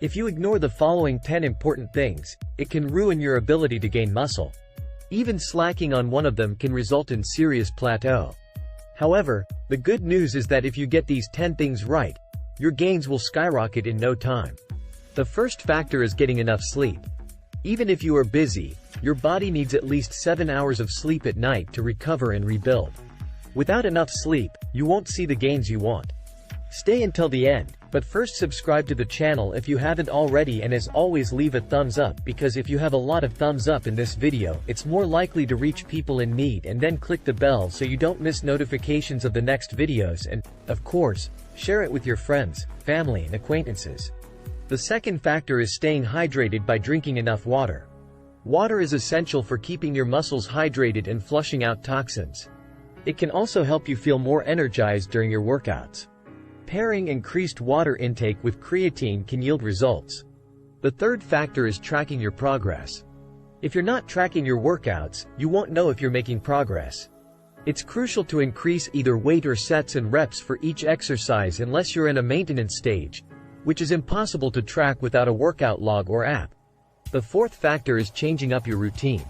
If you ignore the following 10 important things, it can ruin your ability to gain muscle. Even slacking on one of them can result in serious plateau. However, the good news is that if you get these 10 things right, your gains will skyrocket in no time. The first factor is getting enough sleep. Even if you are busy, your body needs at least 7 hours of sleep at night to recover and rebuild. Without enough sleep, you won't see the gains you want. Stay until the end, but first subscribe to the channel if you haven't already, and as always leave a thumbs up, because if you have a lot of thumbs up in this video, it's more likely to reach people in need, and then click the bell so you don't miss notifications of the next videos, and, of course, share it with your friends, family and acquaintances. The second factor is staying hydrated by drinking enough water. Water is essential for keeping your muscles hydrated and flushing out toxins. It can also help you feel more energized during your workouts. Pairing increased water intake with creatine can yield results. The third factor is tracking your progress. If you're not tracking your workouts, you won't know if you're making progress. It's crucial to increase either weight or sets and reps for each exercise unless you're in a maintenance stage, which is impossible to track without a workout log or app. The fourth factor is changing up your routine.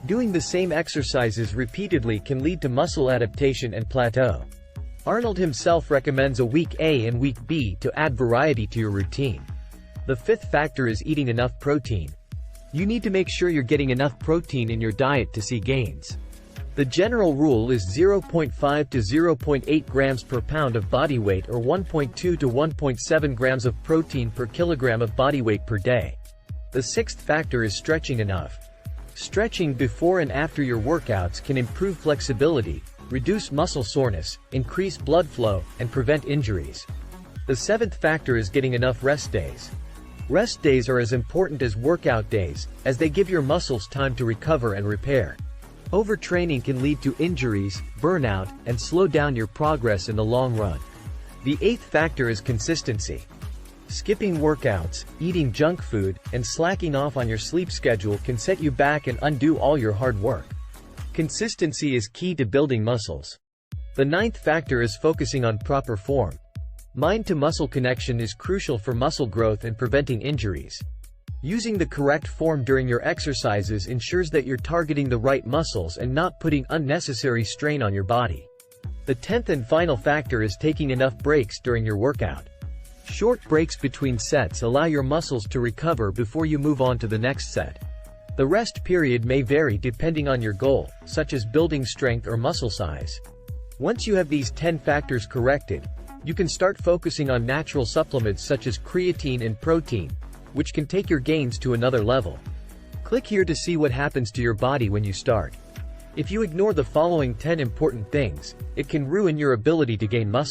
Doing the same exercises repeatedly can lead to muscle adaptation and plateau. Arnold himself recommends a week A and week B to add variety to your routine. The fifth factor is eating enough protein. You need to make sure you're getting enough protein in your diet to see gains. The general rule is 0.5 to 0.8 grams per pound of body weight, or 1.2 to 1.7 grams of protein per kilogram of body weight per day. The sixth factor is stretching enough. Stretching before and after your workouts can improve flexibility, reduce muscle soreness, increase blood flow, and prevent injuries. The seventh factor is getting enough rest days. Rest days are as important as workout days, as they give your muscles time to recover and repair. Overtraining can lead to injuries, burnout, and slow down your progress in the long run. The eighth factor is consistency. Skipping workouts, eating junk food, and slacking off on your sleep schedule can set you back and undo all your hard work. Consistency is key to building muscles. The ninth factor is focusing on proper form. Mind-to-muscle connection is crucial for muscle growth and preventing injuries. Using the correct form during your exercises ensures that you're targeting the right muscles and not putting unnecessary strain on your body. The 10th and final factor is taking enough breaks during your workout. Short breaks between sets allow your muscles to recover before you move on to the next set. The rest period may vary depending on your goal, such as building strength or muscle size. Once you have these 10 factors corrected, you can start focusing on natural supplements such as creatine and protein, which can take your gains to another level. Click here to see what happens to your body when you start. If you ignore the following 10 important things, it can ruin your ability to gain muscle.